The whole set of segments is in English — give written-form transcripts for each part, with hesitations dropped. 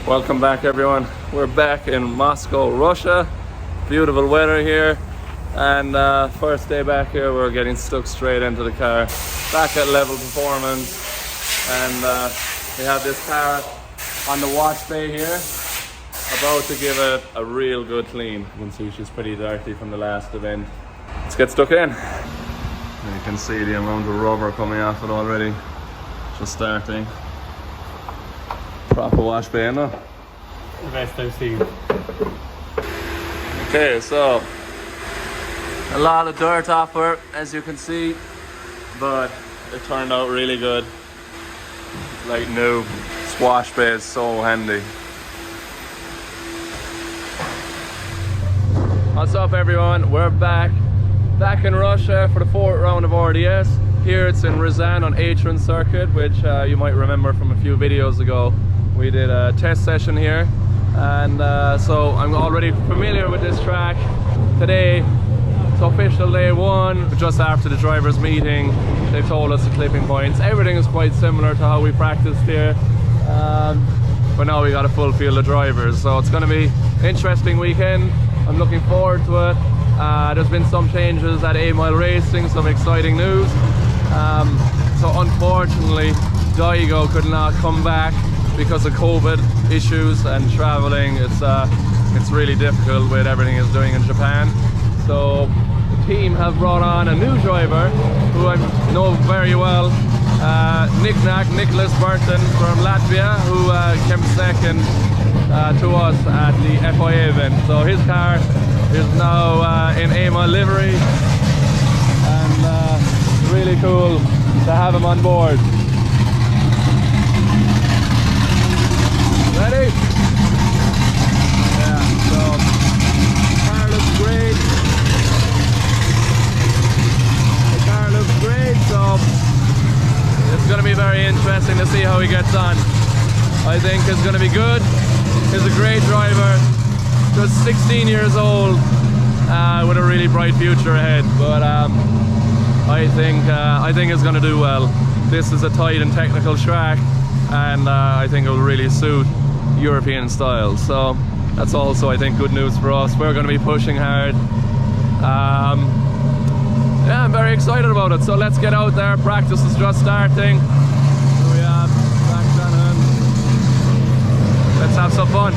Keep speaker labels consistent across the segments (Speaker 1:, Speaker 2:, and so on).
Speaker 1: Welcome back, everyone. We're back in Moscow, Russia. Beautiful weather here, and first day back here, we're getting stuck straight into the car. Back at level performance, and we have this car on the wash bay here, about to give it a real good clean. You can see she's pretty dirty from the last event. Let's get stuck in. And you can see the amount of rubber coming off it already. Just starting. Proper wash bay, no?
Speaker 2: The best I've seen.
Speaker 1: Okay, so a lot of dirt off her, as you can see, but it turned out really good. Like new. This wash bay is so handy. What's up, everyone? We're back in Russia for the 4th round of RDS. Here it's in Ryazan on Atron circuit, which you might remember from a few videos ago. We did a test session here, and so I'm already familiar with this track. Today it's official day 1, just after the drivers' meeting. They told us the clipping points. Everything is quite similar to how we practiced here, but now we got a full field of drivers, so it's going to be an interesting weekend. I'm looking forward to it. There's been some changes at 8 Mile Racing, some exciting news. So unfortunately, Daigo could not come back because of COVID issues and traveling. It's really difficult with everything he's doing in Japan. So the team have brought on a new driver who I know very well, Nicholas Burton from Latvia, who came second to us at the FIA event. So his car is now in 8 Mile livery, and really cool to have him on board. Ready? Yeah, so car looks great. The car looks great, so it's going to be very interesting to see how he gets on. I think it's going to be good. He's a great driver, just 16 years old, with a really bright future ahead. But I think it's going to do well. This is a tight and technical track, and I think it will really suit European style. So that's also, I think, good news for us. We're going to be pushing hard. Yeah, I'm very excited about it. So let's get out there. Practice is just starting. Here we are, back down. Let's have some fun.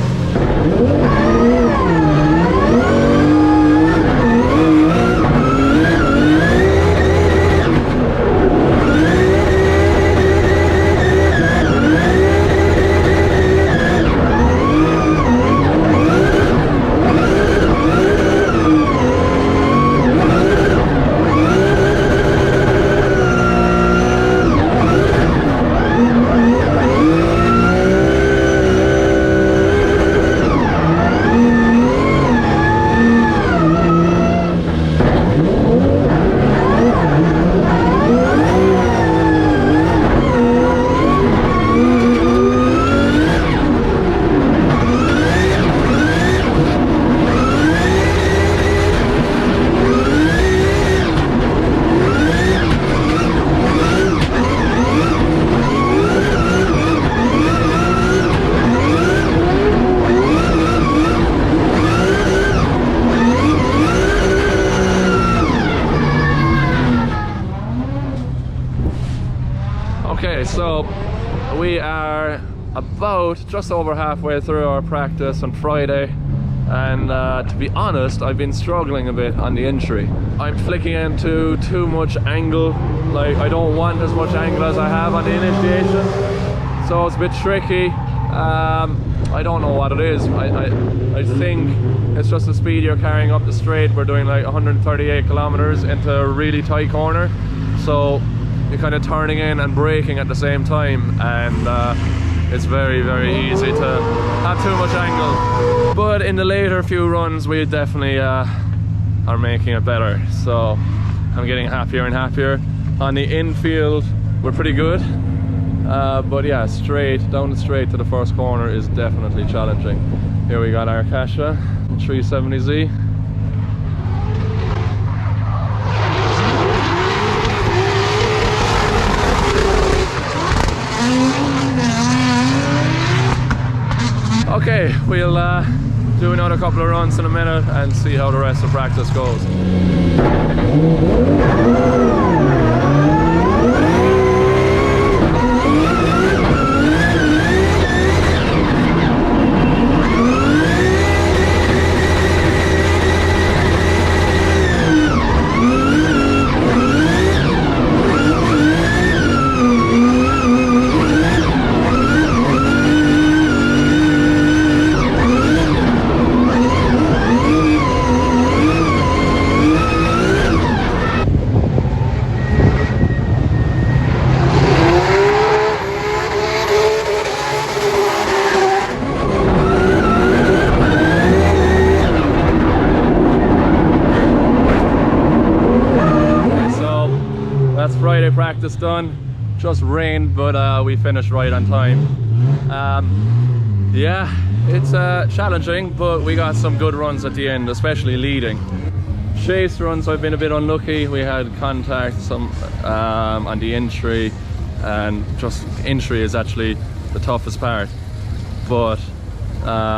Speaker 1: Okay, so we are about just over halfway through our practice on Friday, and to be honest, I've been struggling a bit on the entry. I'm flicking into too much angle. Like, I don't want as much angle as I have on the initiation, so it's a bit tricky. I don't know what it is. I think it's just the speed you're carrying up the straight. We're doing like 138 kilometers into a really tight corner, so you're kind of turning in and braking at the same time, and it's very, very easy to have too much angle. But in the later few runs, we definitely are making it better, so I'm getting happier and happier. On the infield, we're pretty good, but yeah, down the straight to the first corner is definitely challenging. Here we got our Kasha 370Z. Okay, we'll do another couple of runs in a minute and see how the rest of practice goes. Friday practice done. Just rained, but we finished right on time. Yeah, it's challenging, but we got some good runs at the end, especially leading. Chase runs, I've been a bit unlucky. We had contact on the entry, and just entry is actually the toughest part. But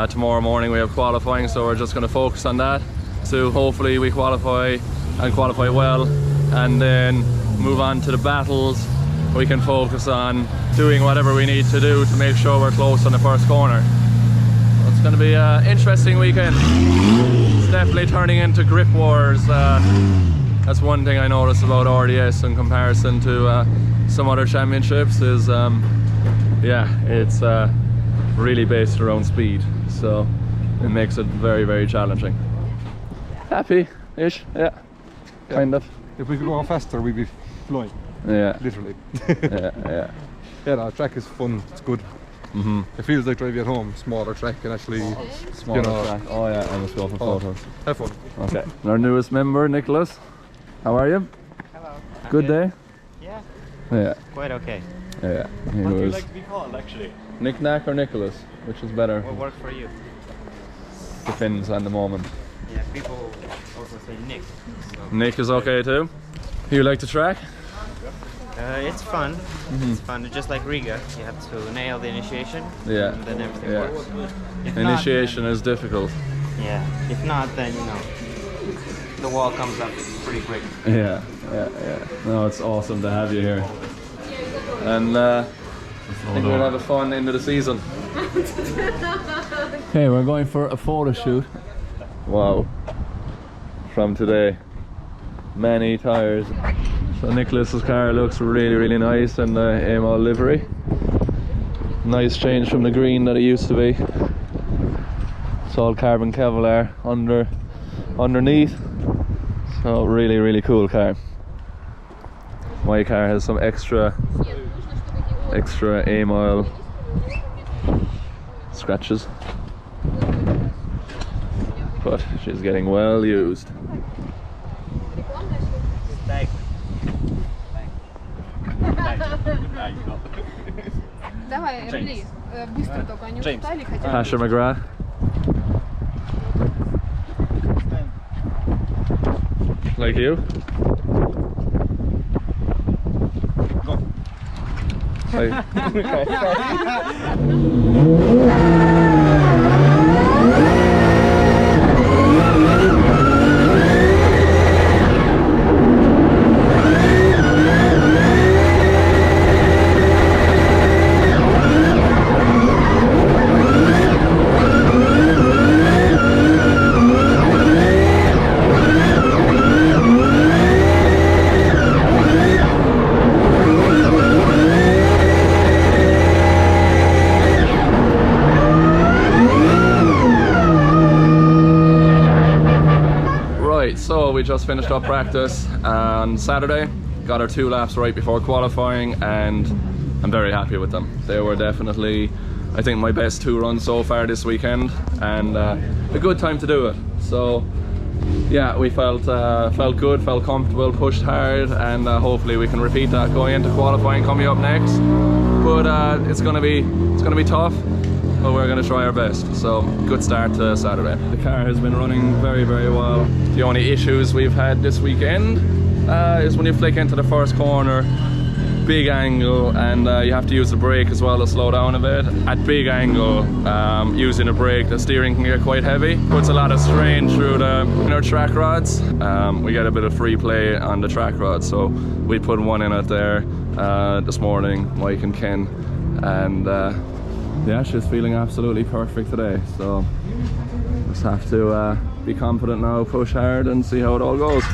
Speaker 1: tomorrow morning we have qualifying, so we're just going to focus on that. So hopefully we qualify and qualify well, and then move on to the battles. We can focus on doing whatever we need to do to make sure we're close on the first corner. It's going to be an interesting weekend. It's definitely turning into grip wars. That's one thing I noticed about RDS in comparison to some other championships is yeah, it's really based around speed, so it makes it very, very challenging. Happy-ish, yeah, kind of.
Speaker 3: If we could go on faster, we'd be flying. Yeah. Literally.
Speaker 1: Yeah.
Speaker 3: Yeah, the track is fun, it's good. It feels like driving at home, smaller track and actually...
Speaker 1: Smaller track. Oh yeah, I must go for photos.
Speaker 3: Have fun.
Speaker 1: Okay. Our newest member, Nicholas. How are you?
Speaker 4: Hello.
Speaker 1: Good day?
Speaker 4: Yeah.
Speaker 1: Yeah.
Speaker 4: Quite okay.
Speaker 1: Yeah.
Speaker 2: What do you like to be called, actually?
Speaker 1: Nick Nack or Nicholas? Which is better?
Speaker 4: What works for you?
Speaker 1: Depends on the moment.
Speaker 4: Yeah, people also say Nick. So.
Speaker 1: Nick is okay too? You like to track?
Speaker 4: It's fun. It's fun. Just like Riga, you have to nail the initiation.
Speaker 1: Yeah.
Speaker 4: And then everything
Speaker 1: Yeah.
Speaker 4: works. If
Speaker 1: Initiation
Speaker 4: not,
Speaker 1: is difficult.
Speaker 4: yeah. If not, then you know the wall comes up pretty quick.
Speaker 1: Yeah. No, it's awesome to have you here. And I think we'll have a fun end of the season. Okay, we're going for a photo shoot. Wow. From today. Many tires. So Nicholas's car looks really, really nice in the AML livery. Nice change from the green that it used to be. It's all carbon Kevlar underneath. So really, really cool car. My car has some extra AML scratches, but she's getting well used.
Speaker 5: Давай, RD, быстро только, они устали хотя бы.
Speaker 1: Asher McGrath. Like you?
Speaker 3: Go.
Speaker 1: Like. So we just finished up practice on Saturday, got our 2 laps right before qualifying, and I'm very happy with them. They were definitely, I think, my best 2 runs so far this weekend, and a good time to do it. So yeah, we felt good, felt comfortable, pushed hard, and hopefully we can repeat that going into qualifying coming up next. But it's gonna be tough, but we're gonna try our best. So good start to Saturday. The car has been running very, very well. The only issues we've had this weekend is when you flick into the first corner, big angle, and you have to use the brake as well to slow down a bit. At big angle, using a brake, the steering can get quite heavy. Puts a lot of strain through the inner track rods. We get a bit of free play on the track rods, so we put one in it there this morning, Mike and Ken, and yeah, she's feeling absolutely perfect today. So just have to be confident now, push hard, and see how it all goes.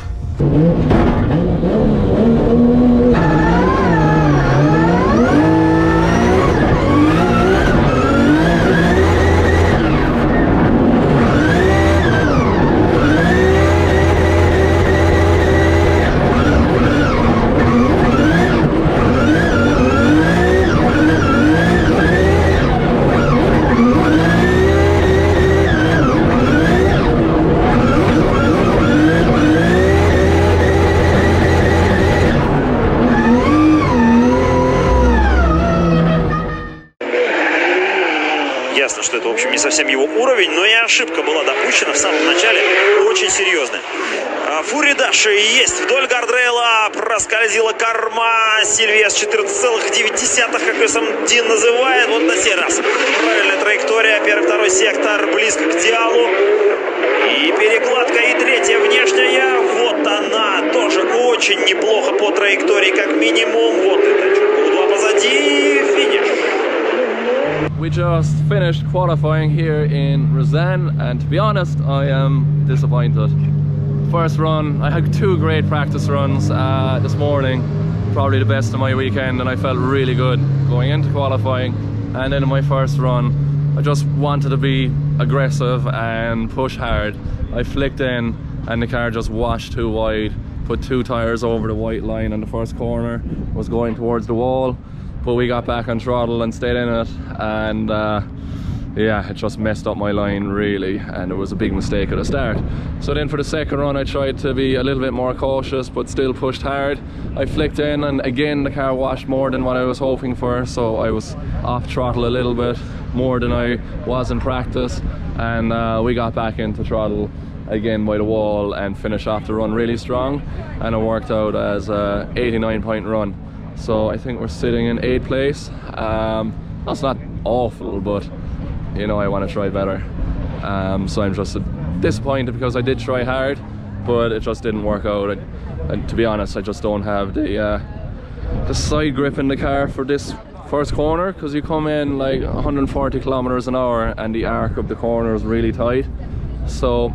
Speaker 6: Ясно, что это, в общем, не совсем его уровень, но и ошибка была допущена в самом начале, очень серьезная. Фури Даши есть вдоль гардрейла, проскользила корма, Сильвия с 14,9, как ее сам Дин называет, вот на сей раз. Правильная траектория, первый-второй сектор, близко к идеалу. И перекладка, и третья внешняя, вот она, тоже очень неплохо по траектории, как минимум. Вот это чуть два позади, финиш.
Speaker 1: We just finished qualifying here in Ryazan, and to be honest, I am disappointed. First run, I had 2 great practice runs this morning, probably the best of my weekend, and I felt really good going into qualifying. And then in my first run, I just wanted to be aggressive and push hard. I flicked in and the car just washed too wide, put 2 tyres over the white line on the first corner, was going towards the wall, but we got back on throttle and stayed in it, and yeah, it just messed up my line really, and it was a big mistake at the start. So then for the second run I tried to be a little bit more cautious but still pushed hard. I flicked in and again the car washed more than what I was hoping for, so I was off throttle a little bit more than I was in practice, and we got back into throttle again by the wall and finished off the run really strong, and it worked out as a 89-point run. So I think we're sitting in 8th place. That's not awful, but you know, I want to try better. So I'm just disappointed because I did try hard, but it just didn't work out. And to be honest, I just don't have the side grip in the car for this first corner, because you come in like 140 kilometers an hour and the arc of the corner is really tight. So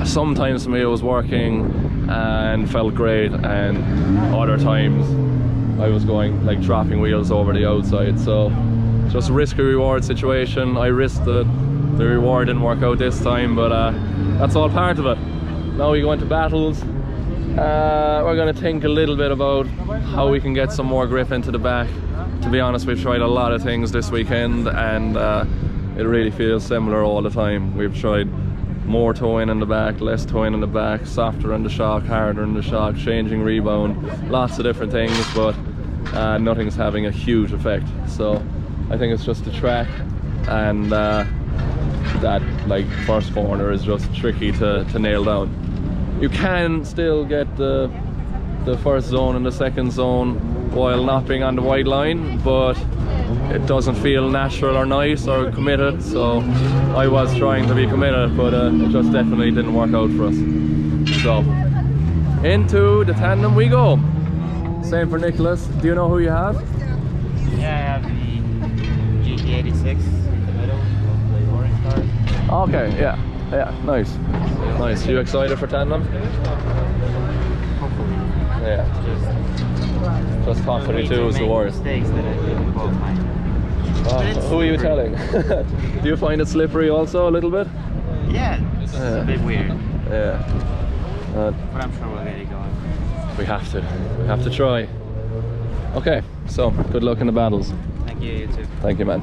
Speaker 1: sometimes for me it was working and felt great, and other times I was going like dropping wheels over the outside. So just risky reward situation. I risked it. The reward didn't work out this time, but that's all part of it. Now we go into battles. We're going to think a little bit about how we can get some more grip into the back. To be honest, we've tried a lot of things this weekend, and it really feels similar all the time. We've tried more toe-in the back, less toe-in in the back, softer in the shock, harder in the shock, changing rebound, lots of different things, but nothing's having a huge effect. So I think it's just the track, and that like first corner is just tricky to nail down. You can still get the first zone and the second zone while not being on the white line, but it doesn't feel natural or nice or committed. So I was trying to be committed, but it just definitely didn't work out for us. So into the tandem we go. Same for Nicholas. Do you know who you have?
Speaker 4: Yeah, I have the GT86 in the middle of the orange car.
Speaker 1: Okay, yeah, nice. Nice. You excited for tandem? Yeah. Just top 22 is the worst.
Speaker 4: Mistakes that I did in qualifying.
Speaker 1: Who are you telling? Do you find it slippery also a little bit?
Speaker 4: Yeah, it's a bit weird.
Speaker 1: Yeah.
Speaker 4: But I'm sure we'll get it going.
Speaker 1: We have to try. Okay, so good luck in the battles.
Speaker 4: Thank you, you too.
Speaker 1: Thank you, man.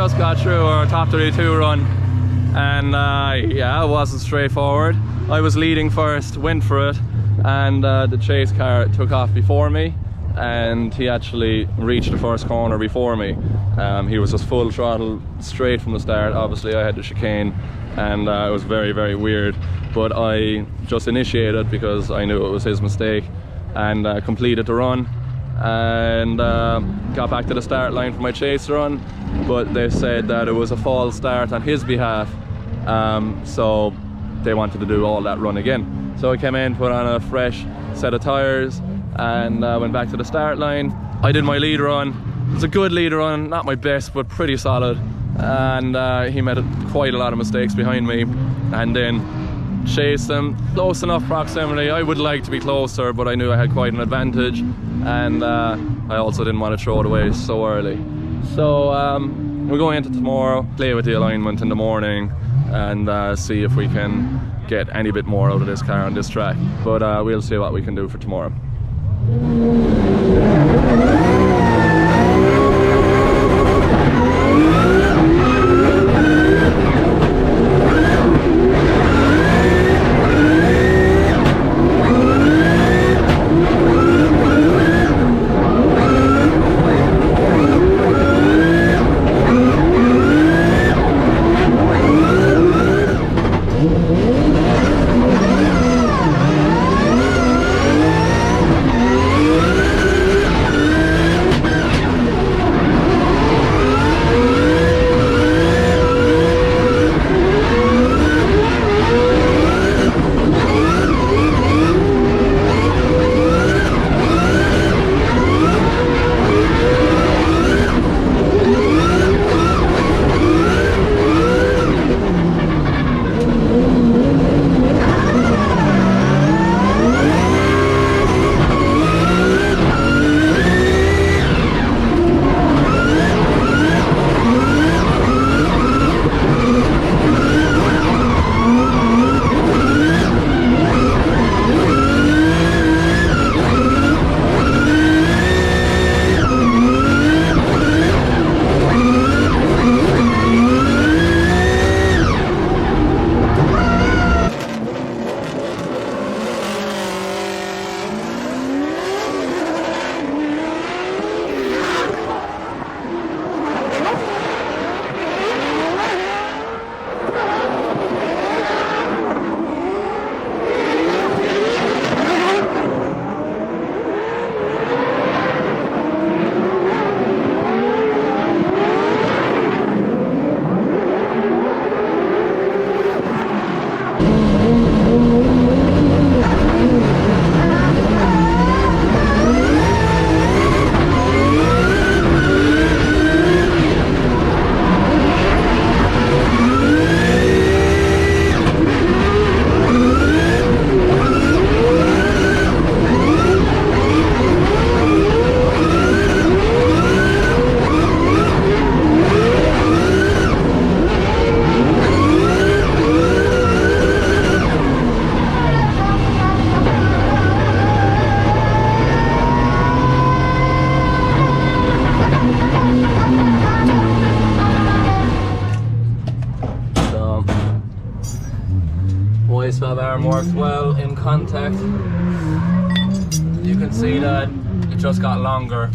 Speaker 1: just got through our top 32 run, and yeah, it wasn't straightforward. I was leading first, went for it, and the chase car took off before me, and he actually reached the first corner before me. He was just full throttle straight from the start. Obviously I had the chicane, and it was very, very weird, but I just initiated because I knew it was his mistake, and completed the run, and got back to the start line for my chase run. But they said that it was a false start on his behalf, so they wanted to do all that run again. So I came in, put on a fresh set of tires, and went back to the start line. I did my lead run. It was a good lead run, not my best, but pretty solid. And he made quite a lot of mistakes behind me, and then chased him close enough proximity. I would like to be closer, but I knew I had quite an advantage, and I also didn't want to throw it away so early. So we're going into tomorrow, play with the alignment in the morning, and see if we can get any bit more out of this car on this track. But we'll see what we can do for tomorrow. Worked well in contact. You can see that it just got longer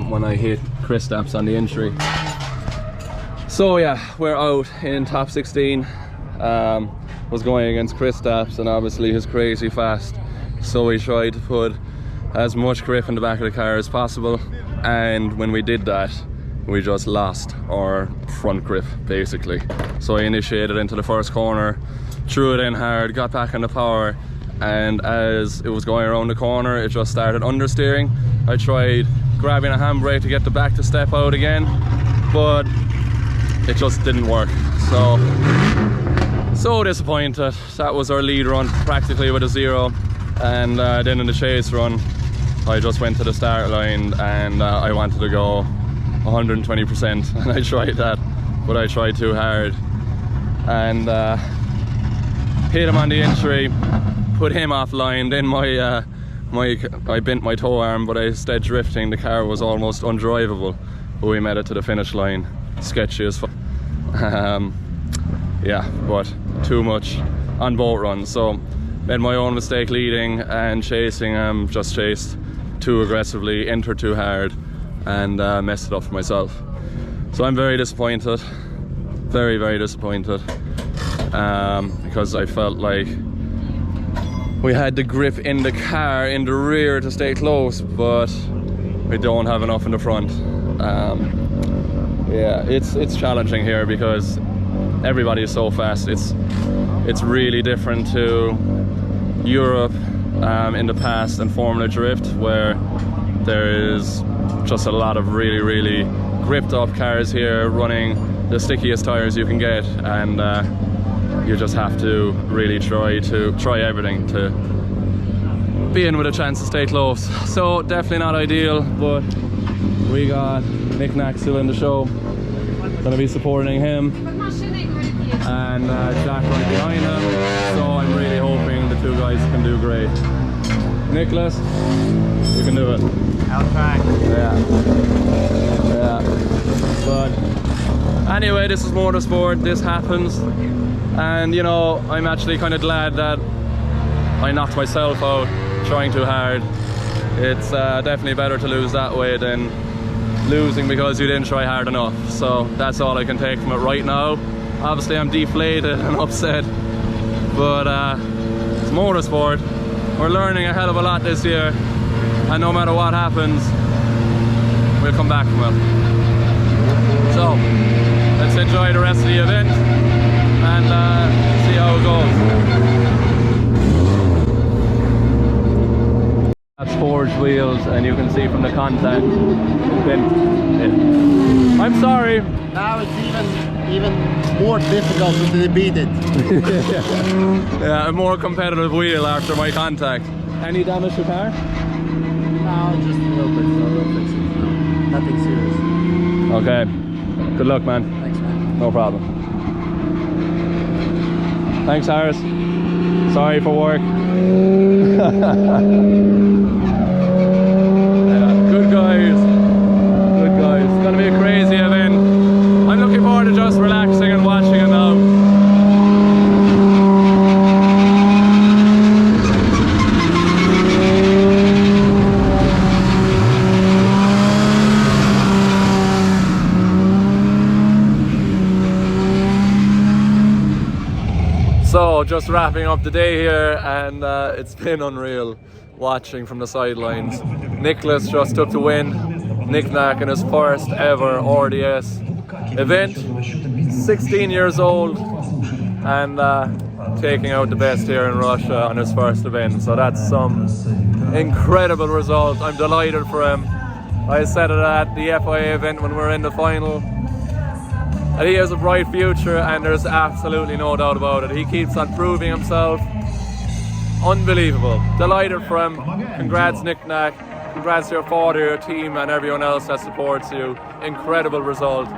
Speaker 1: when I hit Kristaps on the entry. So yeah, we're out in top 16. Was going against Kristaps, and obviously he's crazy fast, so we tried to put as much grip in the back of the car as possible, and when we did that, we just lost our front grip basically. So I initiated into the first corner, threw it in hard, got back on the power, and as it was going around the corner, it just started understeering. I tried grabbing a handbrake to get the back to step out again, but it just didn't work. So disappointed. That was our lead run, practically with a 0, and then in the chase run, I just went to the start line, and I wanted to go 120%, and I tried that, but I tried too hard, and hit him on the entry, put him offline. Then I bent my tow arm, but instead drifting, the car was almost undrivable, but we made it to the finish line. sketchy as fuck. Yeah, but too much on boat runs. So made my own mistake leading and chasing. Just chased too aggressively, entered too hard, and messed it up for myself. So I'm very disappointed, very, very disappointed, because I felt like we had the grip in the car in the rear to stay close, but we don't have enough in the front. Yeah, it's challenging here because everybody is so fast. It's really different to Europe in the past and Formula Drift, where there is just a lot of really, really gripped up cars here running the stickiest tires you can get, and you just have to really try everything to be in with a chance to stay close. So definitely not ideal, but we got Nick Knack still in the show. Gonna be supporting him, and Jack right behind him. So I'm really hoping the two guys can do great. Nicholas, you can do it.
Speaker 4: I'll try.
Speaker 1: Yeah. But anyway, this is motorsport. This happens, and you know, I'm actually kind of glad that I knocked myself out trying too hard. It's definitely better to lose that way than losing because you didn't try hard enough. So that's all I can take from it right now. Obviously I'm deflated and upset, but it's motorsport. We're learning a hell of a lot this year, and no matter what happens, we'll come back from it. So let's enjoy the rest of the event and see how it goes. That's forged wheels, and you can see from the contact. I'm sorry.
Speaker 7: Now it's even more difficult to beat it.
Speaker 1: Yeah, a more competitive wheel after my contact. Any damage to car?
Speaker 7: No, just a little bit, so we'll fix it. No, nothing serious.
Speaker 1: Okay. Good luck, man.
Speaker 7: Thanks, man.
Speaker 1: No problem. Thanks, Harris. Sorry for work. Yeah, good guys. Good guys. It's gonna be a crazy event. I'm looking forward to just relaxing and watching it now. So just wrapping up the day here, and it's been unreal watching from the sidelines. Nicholas just took the win. Nick Knack in his first ever RDS event, 16 years old, and taking out the best here in Russia on his first event. So that's some incredible result. I'm delighted for him. I said it at the FIA event when we were in the final, and he has a bright future, and there's absolutely no doubt about it. He keeps on proving himself. Unbelievable. Delighted for him. Congrats, Nick Knack. Congrats to your father, your team, and everyone else that supports you. Incredible result.